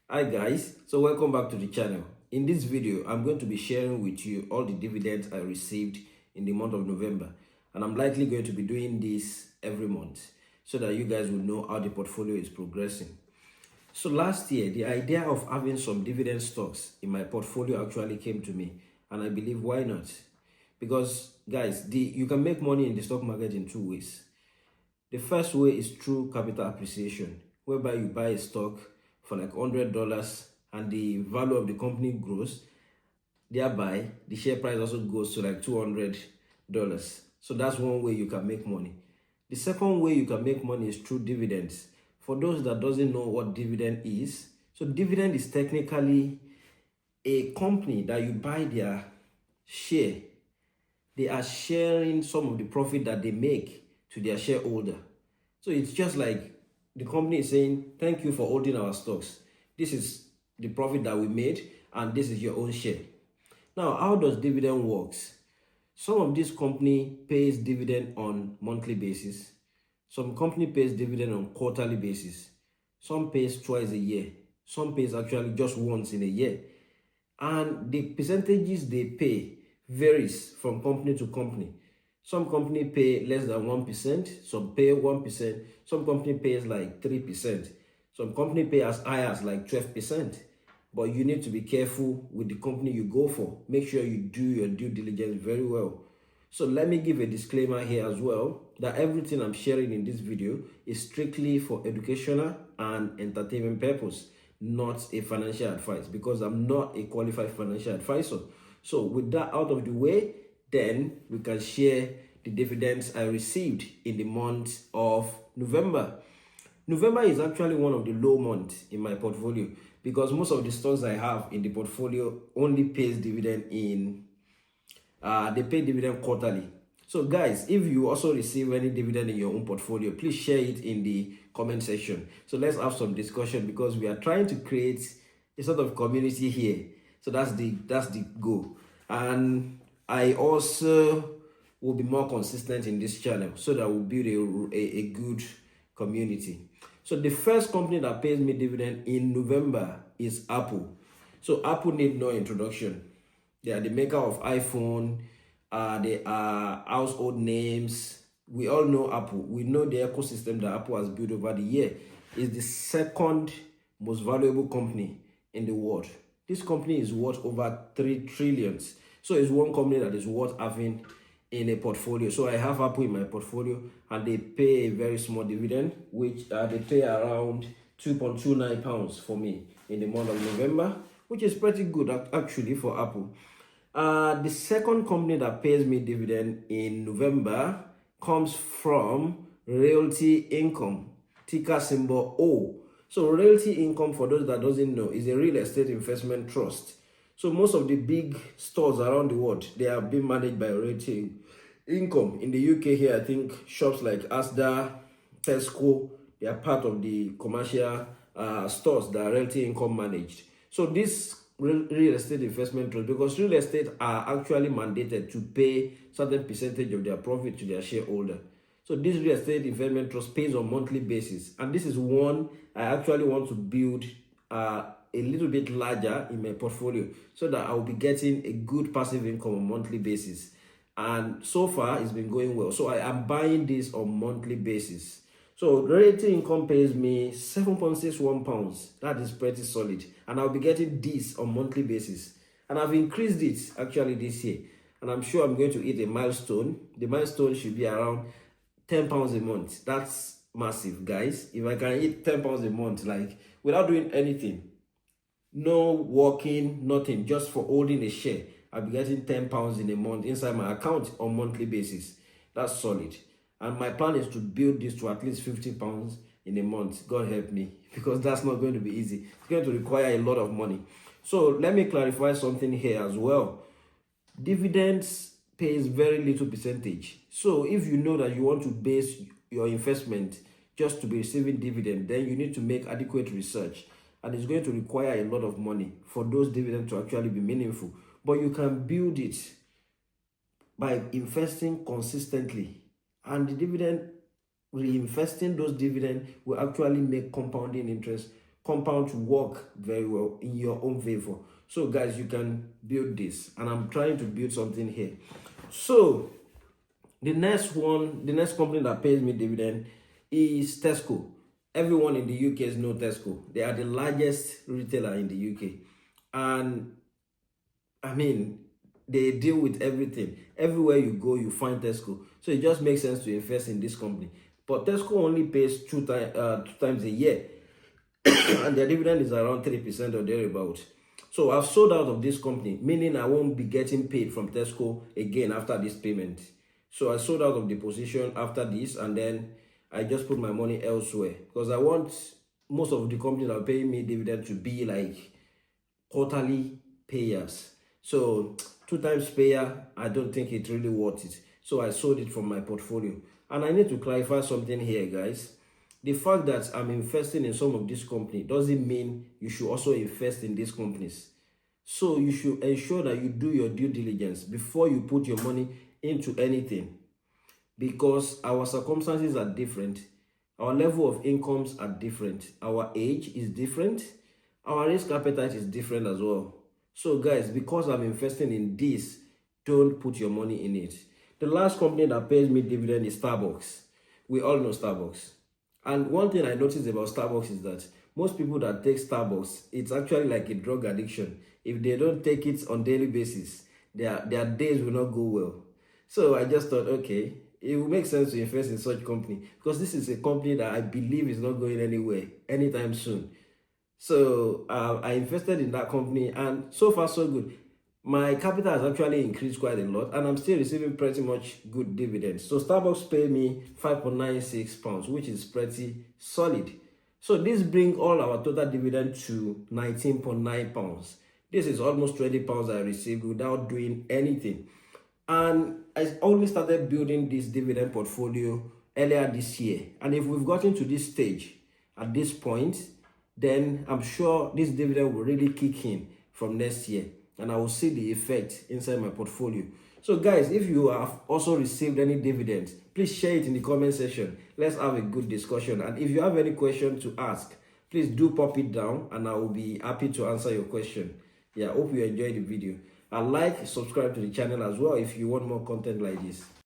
Hi guys, so welcome back to the channel. In this video, I'm going to be sharing with you all the dividends I received in the month of November, and I'm likely going to be doing this every month so that you guys will know how the portfolio is progressing. So last year, the idea of having some dividend stocks in my portfolio actually came to me, and I believe why not? Because guys, you can make money in the stock market in two ways. The first way is through capital appreciation, whereby you buy a stock for like $100 and the value of the company grows. Thereby, the share price also goes to like $200. So that's one way you can make money. The second way you can make money is through dividends. For those that doesn't know what dividend is, so dividend is technically a company that you buy their share. They are sharing some of the profit that they make to their shareholder. So it's just like the company is saying, thank you for holding our stocks. This is the profit that we made, and this is your own share. Now, how does dividend works? Some of this company pays dividend on monthly basis. Some company pays dividend on quarterly basis. Some pays twice a year. Some pays actually just once in a year. And the percentages they pay varies from company to company. Some company pay less than 1%, some pay 1%, some company pays like 3%, some company pay as high as like 12%. But you need to be careful with the company you go for. Make sure you do your due diligence very well. So let me give a disclaimer here as well that everything I'm sharing in this video is strictly for educational and entertainment purpose, not a financial advice, because I'm not a qualified financial advisor. So with that out of the way, then we can share the dividends I received in the month of November. November is actually one of the low months in my portfolio because most of the stocks I have in the portfolio only pays dividend they pay dividend quarterly. So guys, if you also receive any dividend in your own portfolio, please share it in the comment section. So let's have some discussion because we are trying to create a sort of community here. So that's the goal. And I also will be more consistent in this channel so that we'll build a good community. So the first company that pays me dividend in November is Apple. So Apple need no introduction. They are the maker of iPhone. They are household names. We all know Apple. We know the ecosystem that Apple has built over the year. It's the second most valuable company in the world. This company is worth over 3 trillion. So it's one company that is worth having in a portfolio. So I have Apple in my portfolio and they pay a very small dividend, which they pay around £2.29 for me in the month of November, which is pretty good actually for Apple. The second company that pays me dividend in November comes from Realty Income, ticker symbol O. So Realty Income, for those that doesn't know, is a real estate investment trust. So most of the big stores around the world, they are being managed by Realty Income. In the UK here, I think shops like Asda, Tesco, they are part of the commercial stores that Realty Income managed. So this real estate investment trust, because real estate are actually mandated to pay certain percentage of their profit to their shareholder. So this real estate investment trust pays on monthly basis, and this is one I actually want to build a little bit larger in my portfolio so that I'll be getting a good passive income on monthly basis. And so far it's been going well. So I am buying this on monthly basis. So Realty Income pays me £7.61. That is pretty solid. And I'll be getting this on monthly basis. And I've increased it actually this year. And I'm sure I'm going to hit a milestone. The milestone should be around £10 a month. That's massive, guys. If I can hit £10 a month, like without doing anything, no working, nothing, just for holding a share, I'll be getting £10 in a month inside my account on monthly basis. That's solid. And my plan is to build this to at least £50 in a month. God help me, because that's not going to be easy. It's going to require a lot of money. So let me clarify something here as well. Dividends pays very little percentage. So if you know that you want to base your investment just to be receiving dividend, then you need to make adequate research. And it's going to require a lot of money for those dividends to actually be meaningful. But you can build it by investing consistently. And the dividend, reinvesting those dividends will actually make compounding interest compound to work very well in your own favor. So guys, you can build this, and I'm trying to build something here. So the next company that pays me dividend is Tesco. Everyone in the UK knows Tesco. They are the largest retailer in the UK. And I mean, they deal with everything. Everywhere you go, you find Tesco. So it just makes sense to invest in this company. But Tesco only pays two times a year. And their dividend is around 3% or thereabouts. So I've sold out of this company, meaning I won't be getting paid from Tesco again after this payment. So I sold out of the position after this, and then I just put my money elsewhere because I want most of the companies that are paying me dividend to be like quarterly payers. So 2 times payer, I don't think it's really worth it. So I sold it from my portfolio. And I need to clarify something here, guys. The fact that I'm investing in some of these companies doesn't mean you should also invest in these companies. So you should ensure that you do your due diligence before you put your money into anything, because our circumstances are different. Our level of incomes are different. Our age is different. Our risk appetite is different as well. So guys, because I'm investing in this, don't put your money in it. The last company that pays me dividend is Starbucks. We all know Starbucks. And one thing I noticed about Starbucks is that most people that take Starbucks, it's actually like a drug addiction. If they don't take it on daily basis, their days will not go well. So I just thought, okay, it will make sense to invest in such company because this is a company that I believe is not going anywhere anytime soon. So I invested in that company, and so far so good. My capital has actually increased quite a lot, and I'm still receiving pretty much good dividends. So Starbucks pay me £5.96, which is pretty solid. So this brings all our total dividend to £19.9. This is almost £20 I received without doing anything. And I only started building this dividend portfolio earlier this year. And if we've gotten to this stage at this point, then I'm sure this dividend will really kick in from next year, and I will see the effect inside my portfolio. So guys, if you have also received any dividends, please share it in the comment section. Let's have a good discussion. And if you have any question to ask, please do pop it down, and I will be happy to answer your question. Yeah, hope you enjoyed the video. And like, subscribe to the channel as well if you want more content like this.